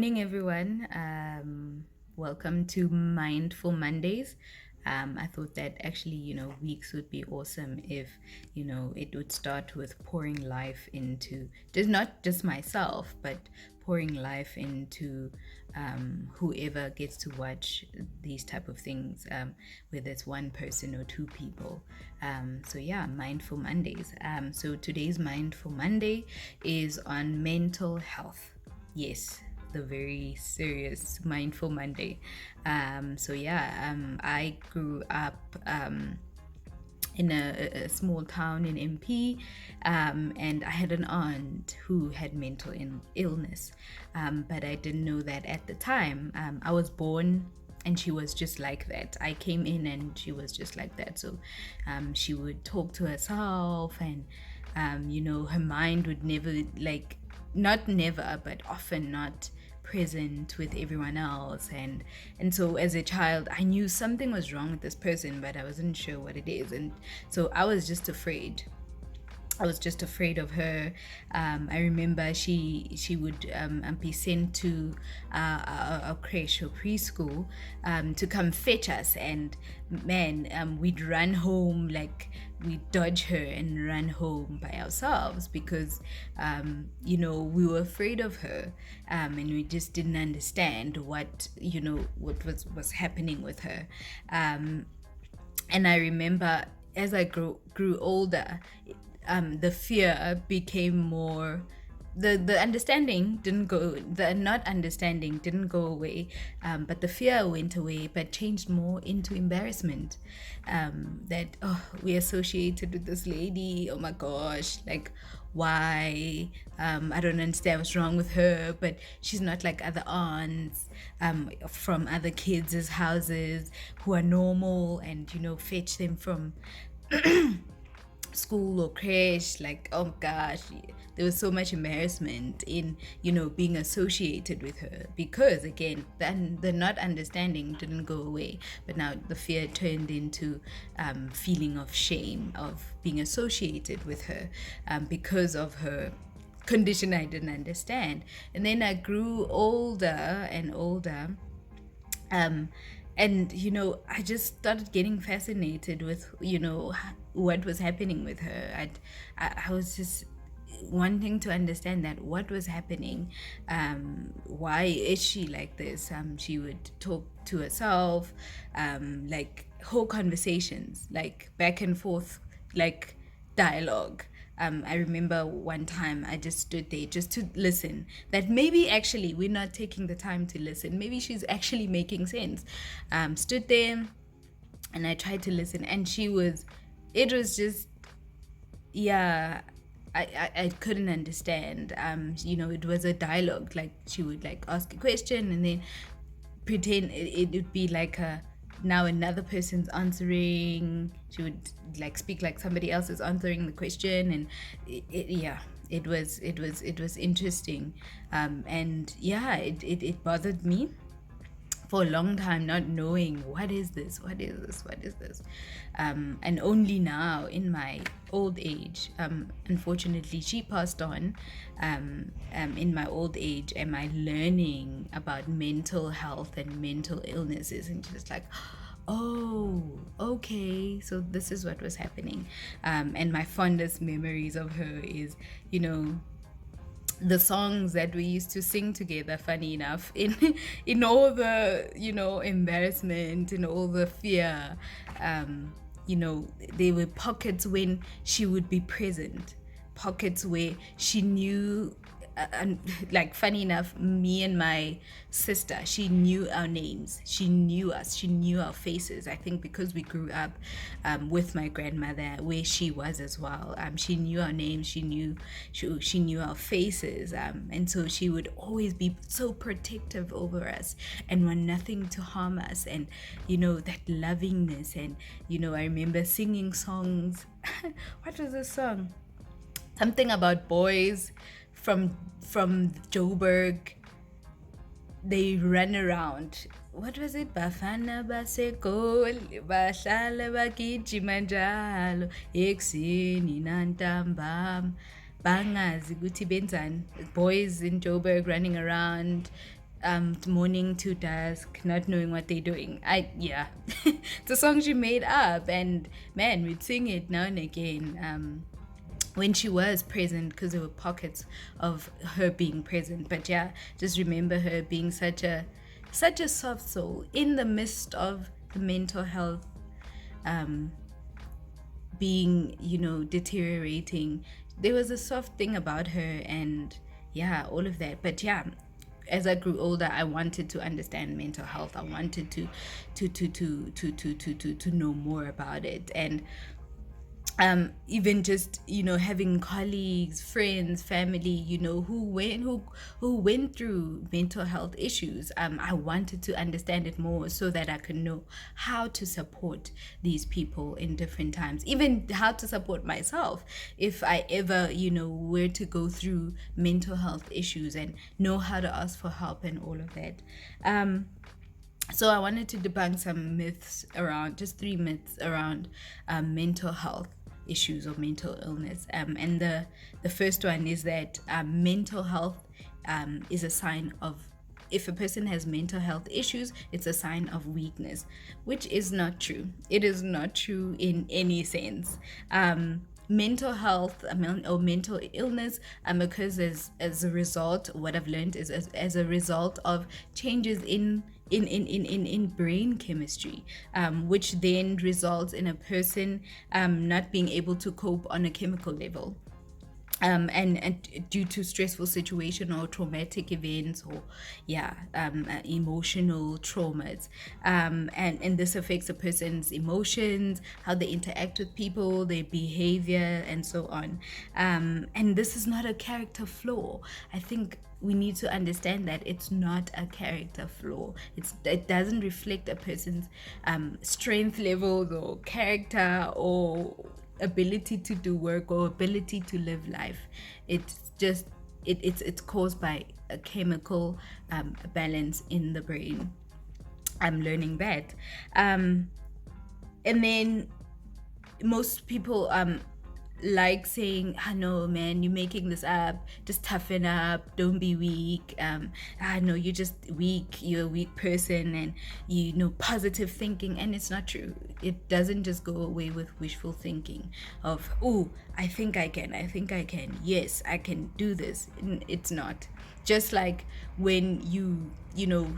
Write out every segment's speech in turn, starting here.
morning, everyone. Welcome to Mindful Mondays. I thought that actually, weeks would be awesome if, it would start with pouring life into just not just myself, but pouring life into whoever gets to watch these type of things, whether it's one person or two people. So yeah, Mindful Mondays. So today's Mindful Monday is on mental health. Yes, the very serious Mindful Monday. I grew up in a small town in MP, and I had an aunt who had mental illness, but I didn't know that at the time. I was born and she was just like that. I came in and she was just like that. So she would talk to herself, and her mind would never, like, not never, but often not present with everyone else. And so as a child, I knew something was wrong with this person, but I wasn't sure what it is. And so I was just afraid. I was just afraid of her. I remember she would be sent to a creche or preschool to come fetch us, and man, we'd run home, like we'd dodge her and run home by ourselves because we were afraid of her, and we just didn't understand what was happening with her. And I remember as I grew older, the fear became more. The understanding didn't go. The not understanding didn't go away, but the fear went away, but changed more into embarrassment. That we associated with this lady. Oh my gosh, like why? I don't understand what's wrong with her, but she's not like other aunts from other kids' houses who are normal and fetch them from school or crash. Like, oh gosh, there was so much embarrassment in being associated with her, because again, then the not understanding didn't go away, but now the fear turned into feeling of shame of being associated with her, because of her condition I didn't understand. And then I grew older and older, and I just started getting fascinated with what was happening with her. I was just wanting to understand that what was happening. Why is she like this? She would talk to herself, like whole conversations, like back and forth, like dialogue. I remember one time I just stood there just to listen. That maybe actually we're not taking the time to listen. Maybe she's actually making sense. Stood there and I tried to listen, and it was just, yeah, I couldn't understand. It was a dialogue. Like she would like ask a question and then pretend it would be like a now another person's answering. She would like speak like somebody else is answering the question, and it was interesting, and yeah, it bothered me for a long time, not knowing what is this, and only now in my old age, unfortunately she passed on, in my old age, am I learning about mental health and mental illnesses, and just like, oh, okay, so this is what was happening. And my fondest memories of her is the songs that we used to sing together, funny enough, in in all the embarrassment and all the fear. There were pockets when she would be present, pockets where she knew, and like funny enough, me and my sister, she knew our names, she knew us, she knew our faces. I think because we grew up with my grandmother where she was as well. She knew our names, she knew our faces, and so she would always be so protective over us and want nothing to harm us, and that lovingness. And I remember singing songs. What was the song? Something about boys from Joburg. They run around. What was it? Bafana basekoli bahlala bagijima njalo ekuseni nantambama bangazi ukuthi benzani. Boys in Joburg running around, morning to dusk, not knowing what they're doing. It's a song she made up, and man, we'd sing it now and again. When she was present, because there were pockets of her being present. But yeah, just remember her being such a soft soul in the midst of the mental health being, deteriorating. There was a soft thing about her, and yeah, all of that. But yeah, as I grew older, I wanted to understand mental health. I wanted to know more about it. And even just having colleagues, friends, family, who went through mental health issues. I wanted to understand it more so that I could know how to support these people in different times, even how to support myself if I ever were to go through mental health issues, and know how to ask for help and all of that. So I wanted to debunk some myths around, just 3 myths around mental health issues or mental illness. And the first one is that mental health is a sign of, if a person has mental health issues, it's a sign of weakness, which is not true. It is not true in any sense. Mental health or mental illness occurs as a result, what I've learned is as a result of changes in brain chemistry, which then results in a person not being able to cope on a chemical level. And due to stressful situation or traumatic events, or emotional traumas, and this affects a person's emotions, how they interact with people, their behavior, and so on. And this is not a character flaw. I think we need to understand that it's not a character flaw. It doesn't reflect a person's strength levels or character or ability to do work or ability to live life. It's just it's caused by a chemical balance in the brain. I'm learning that. And then most people like saying, no man, you're making this up, just toughen up, don't be weak, no, you're just weak, you're a weak person, and positive thinking. And it's not true. It doesn't just go away with wishful thinking of, oh, I think I can, yes, I can do this. It's not. Just like when you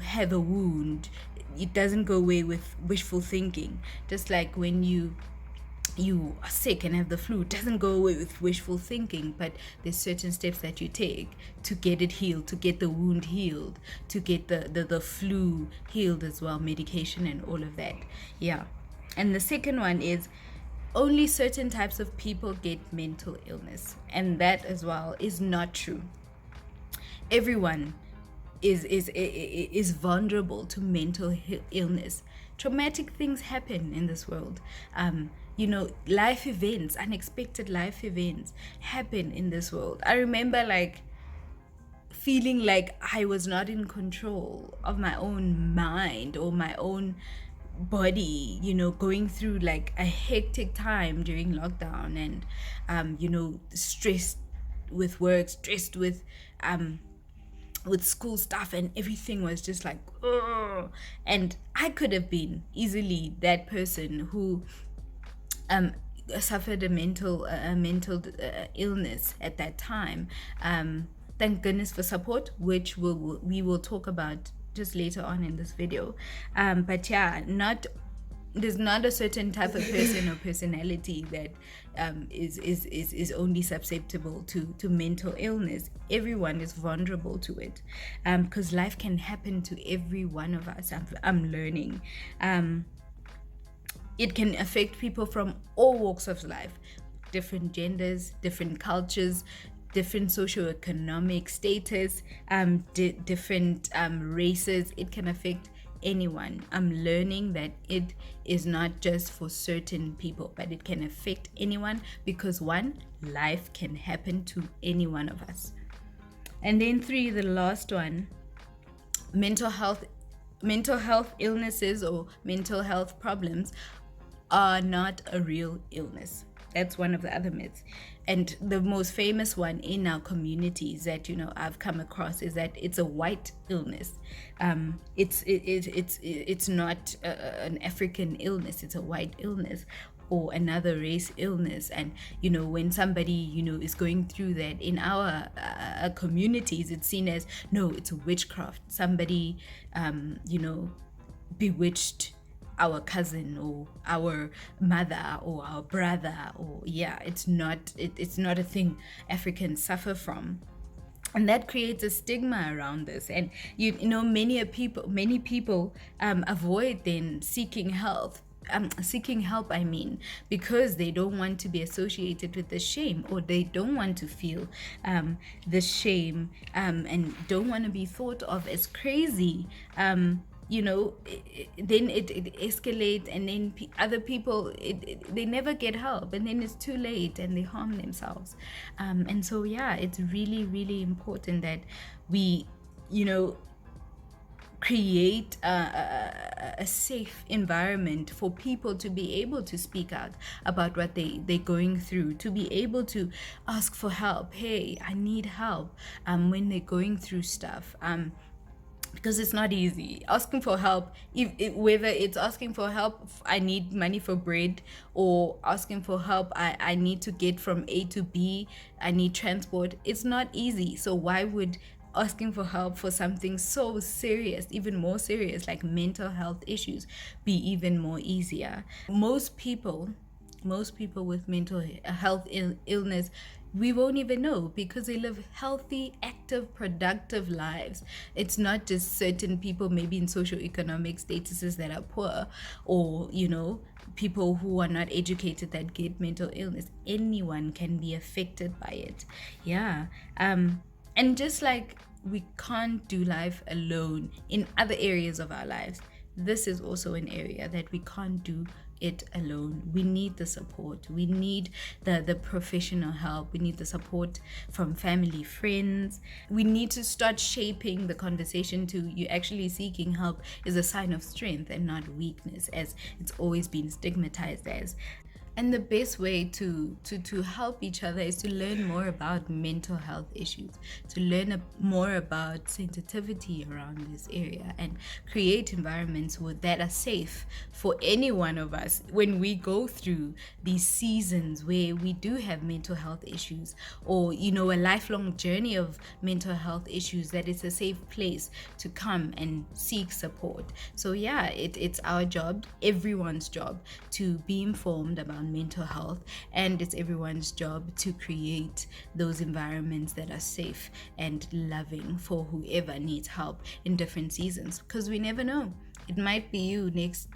have a wound, it doesn't go away with wishful thinking. Just like when you are sick and have the flu, it doesn't go away with wishful thinking, but there's certain steps that you take to get it healed, to get the wound healed, to get the flu healed as well, medication and all of that. Yeah. And the second one is, only certain types of people get mental illness, and that as well is not true. Everyone is vulnerable to mental illness. Traumatic things happen in this world. Life events, unexpected life events happen in this world. I remember feeling like I was not in control of my own mind or my own body, going through a hectic time during lockdown, and stressed with work, stressed with school stuff, and everything was just ugh. And I could have been easily that person who suffered a mental illness at that time. Thank goodness for support, which we will talk about just later on in this video. But yeah, there's not a certain type of person or personality that is only susceptible to mental illness. Everyone is vulnerable to it, because life can happen to every one of us. I'm learning. It can affect people from all walks of life, different genders, different cultures, different socioeconomic status, different races. It can affect anyone. I'm learning that it is not just for certain people, but it can affect anyone, because one, life can happen to any one of us. And then 3, the last one, mental health illnesses or mental health problems are not a real illness. That's one of the other myths. And the most famous one in our communities that I've come across is that it's a white illness. It's not an African illness. It's a white illness or another race illness. And when somebody is going through that in our communities, it's seen as, no, it's a witchcraft. Somebody bewitched our cousin or our mother or our brother, or it's not a thing Africans suffer from. And that creates a stigma around this. And many people avoid then seeking help, because they don't want to be associated with the shame, or they don't want to feel the shame, and don't want to be thought of as crazy. Then it escalates, and then other people, they never get help, and then it's too late and they harm themselves. And so it's really, really important that we create a safe environment for people to be able to speak out about what they're going through, to be able to ask for help. Hey, I need help, when they're going through stuff. Because it's not easy asking for help, whether it's asking for help, I need money for bread, or asking for help, I need to get from A to B, I need transport. It's not easy. So why would asking for help for something so serious, even more serious, like mental health issues, be even more easier? Most people with mental health illness, we won't even know, because they live healthy, active, productive lives. It's not just certain people, maybe in socioeconomic statuses, that are poor, or people who are not educated, that get mental illness. Anyone can be affected by it. And just like we can't do life alone in other areas of our lives, this is also an area that we can't do it alone. We need the support. We need the professional help. We need the support from family, friends. We need to start shaping the conversation to, you actually seeking help is a sign of strength and not weakness, as it's always been stigmatized as. And the best way to help each other is to learn more about mental health issues, to learn more about sensitivity around this area, and create environments that are safe for any one of us when we go through these seasons where we do have mental health issues, or a lifelong journey of mental health issues, that it's a safe place to come and seek support. So it's our job, everyone's job, to be informed about mental health, and it's everyone's job to create those environments that are safe and loving for whoever needs help in different seasons, because we never know. It might be you next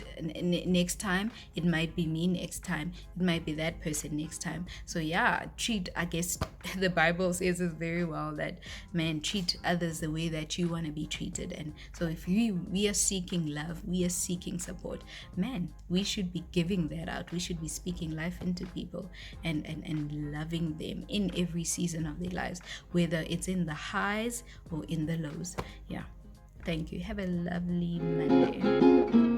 time. It might be me next time. It might be that person next time. So I guess the Bible says it very well, that treat others the way that you want to be treated. And so if we are seeking love, we are seeking support, we should be giving that out. We should be speaking life into people and loving them in every season of their lives, whether it's in the highs or in the lows. Thank you. Have a lovely Monday.